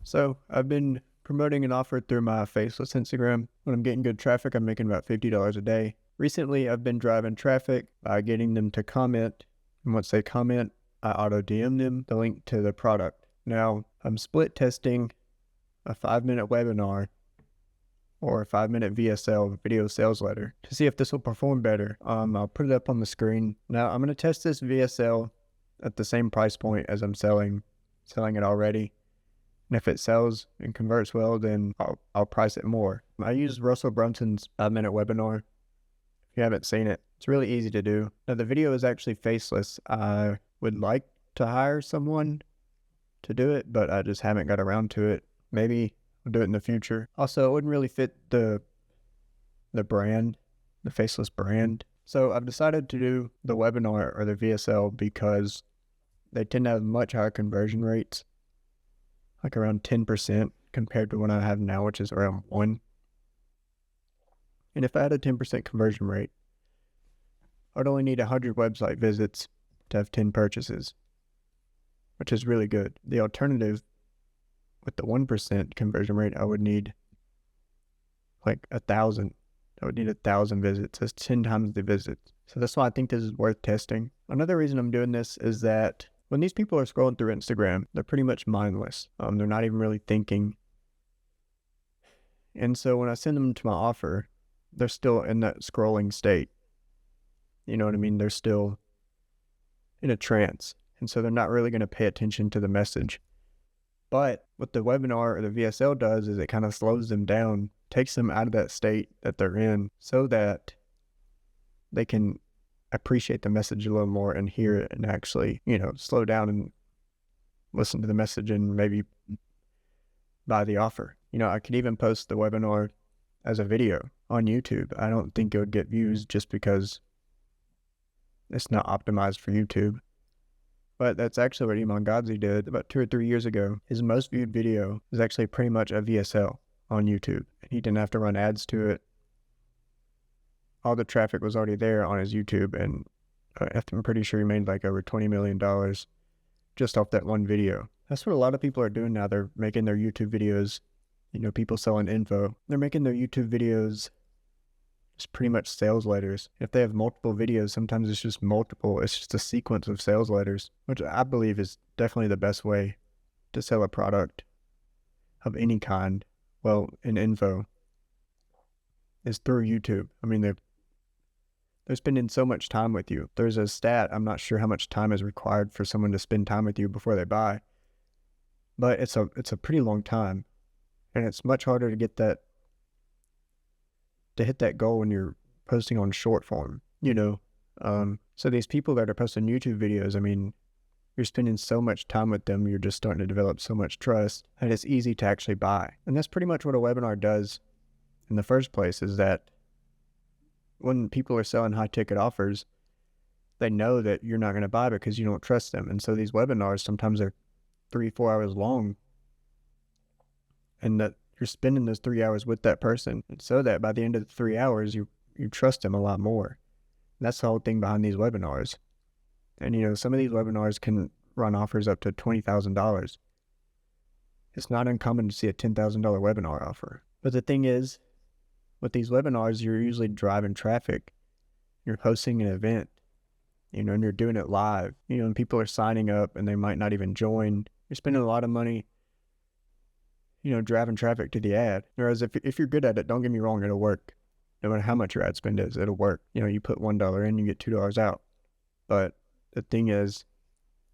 So I've been promoting an offer through my Faceless Instagram. When I'm getting good traffic, I'm making about $50 a day. Recently, I've been driving traffic by getting them to comment. And once they comment, I auto DM them the link to the product. Now, I'm split testing a 5-minute webinar or a 5-minute VSL, video sales letter, to see if this will perform better. I'll put it up on the screen. Now, I'm going to test this VSL at the same price point as I'm selling it already. And if it sells and converts well, then I'll price it more. I use Russell Brunson's 5-minute webinar. If you haven't seen it, it's really easy to do. Now, the video is actually faceless. I would like to hire someone to do it, but I just haven't got around to it. Maybe I'll do it in the future. Also, it wouldn't really fit the brand, the Faceless brand. So I've decided to do the webinar or the VSL because they tend to have much higher conversion rates, like around 10% compared to what I have now, which is around 1. And if I had a 10% conversion rate, I'd only need 100 website visits to have 10 purchases, which is really good. The alternative with the 1% conversion rate, I would need like 1,000. I would need 1,000 visits. That's 10 times the visits. So that's why I think this is worth testing. Another reason I'm doing this is that when these people are scrolling through Instagram, they're pretty much mindless. They're not even really thinking. And so when I send them to my offer, they're still in that scrolling state. You know what I mean? They're still in a trance. And so they're not really going to pay attention to the message. But what the webinar or the VSL does is it kind of slows them down, takes them out of that state that they're in so that they can appreciate the message a little more and hear it and actually, slow down and listen to the message and maybe buy the offer. I could even post the webinar as a video on YouTube. I don't think it would get views just because it's not optimized for YouTube. But that's actually what Iman Gadzhi did about 2 or 3 years ago. His most viewed video is actually pretty much a VSL on YouTube. He didn't have to run ads to it. All the traffic was already there on his YouTube, and I'm pretty sure he made like over $20 million just off that one video. That's what a lot of people are doing now. They're making their YouTube videos, people selling info. They're making their YouTube videos just pretty much sales letters. If they have multiple videos, sometimes it's just a sequence of sales letters, which I believe is definitely the best way to sell a product of any kind, well, in info, is through YouTube. I mean, they're spending so much time with you. There's a stat, I'm not sure how much time is required for someone to spend time with you before they buy, but it's a pretty long time, and it's much harder to get that, to hit that goal when you're posting on short form, So these people that are posting YouTube videos, I mean, you're spending so much time with them, you're just starting to develop so much trust, and it's easy to actually buy. And that's pretty much what a webinar does in the first place, is that when people are selling high ticket offers, they know that you're not going to buy because you don't trust them. And so these webinars sometimes are 3-4 hours long, and that you're spending those 3 hours with that person, and so that by the end of the 3 hours, you trust them a lot more. And that's the whole thing behind these webinars. And some of these webinars can run offers up to $20,000. It's not uncommon to see a $10,000 webinar offer. But the thing is, with these webinars, you're usually driving traffic. You're hosting an event, and you're doing it live, and people are signing up and they might not even join. You're spending a lot of money, driving traffic to the ad. Whereas if you're good at it, don't get me wrong, it'll work. No matter how much your ad spend is, it'll work. You put $1 in, you get $2 out. But the thing is,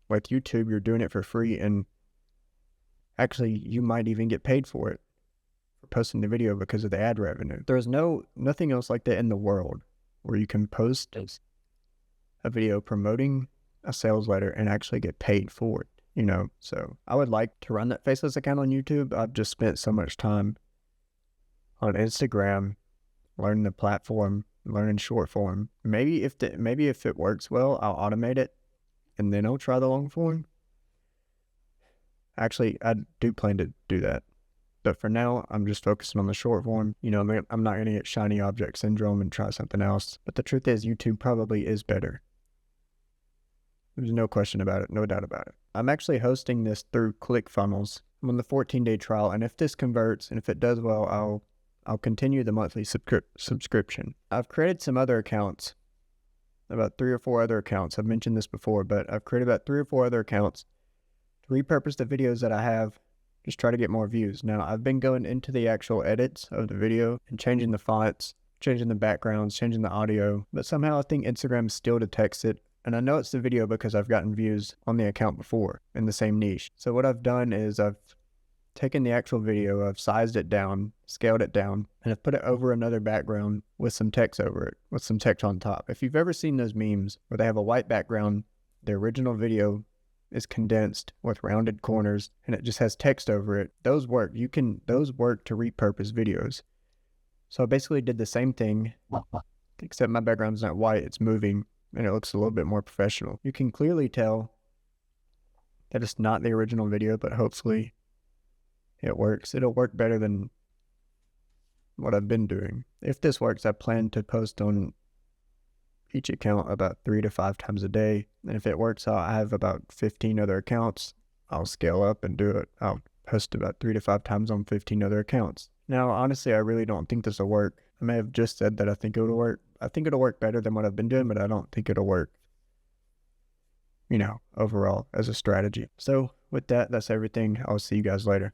with YouTube, you're doing it for free, and actually you might even get paid for it, for posting the video, because of the ad revenue. There's nothing else like that in the world where you can post a video promoting a sales letter and actually get paid for it. So I would like to run that Faceless account on YouTube. I've just spent so much time on Instagram learning the platform, learning short form. Maybe if it works well, I'll automate it and then I'll try the long form. Actually, I do plan to do that. But for now, I'm just focusing on the short form. I'm not going to get shiny object syndrome and try something else. But the truth is, YouTube probably is better. There's no question about it, no doubt about it. I'm actually hosting this through ClickFunnels. I'm on the 14-day trial, and if this converts and if it does well, I'll continue the monthly subscription. I've created some other accounts, about 3 or 4 other accounts. I've mentioned this before, but I've created about 3 or 4 other accounts to repurpose the videos that I have, just try to get more views. Now, I've been going into the actual edits of the video and changing the fonts, changing the backgrounds, changing the audio, but somehow I think Instagram still detects it. And I know it's the video because I've gotten views on the account before in the same niche. So what I've done is I've taken the actual video, I've sized it down, scaled it down, and I've put it over another background with some text over it, with some text on top. If you've ever seen those memes where they have a white background, the original video is condensed with rounded corners and it just has text over it, those work. Those work to repurpose videos. So I basically did the same thing, except my background's not white, it's moving, and it looks a little bit more professional. You can clearly tell that it's not the original video, but hopefully it works. It'll work better than what I've been doing. If this works, I plan to post on each account about 3 to 5 times a day. And if it works out, I have about 15 other accounts. I'll scale up and do it. I'll post about 3 to 5 times on 15 other accounts. Now, honestly, I really don't think this will work. I may have just said that I think it'll work. I think it'll work better than what I've been doing, but I don't think it'll work, overall as a strategy. So with that, that's everything. I'll see you guys later.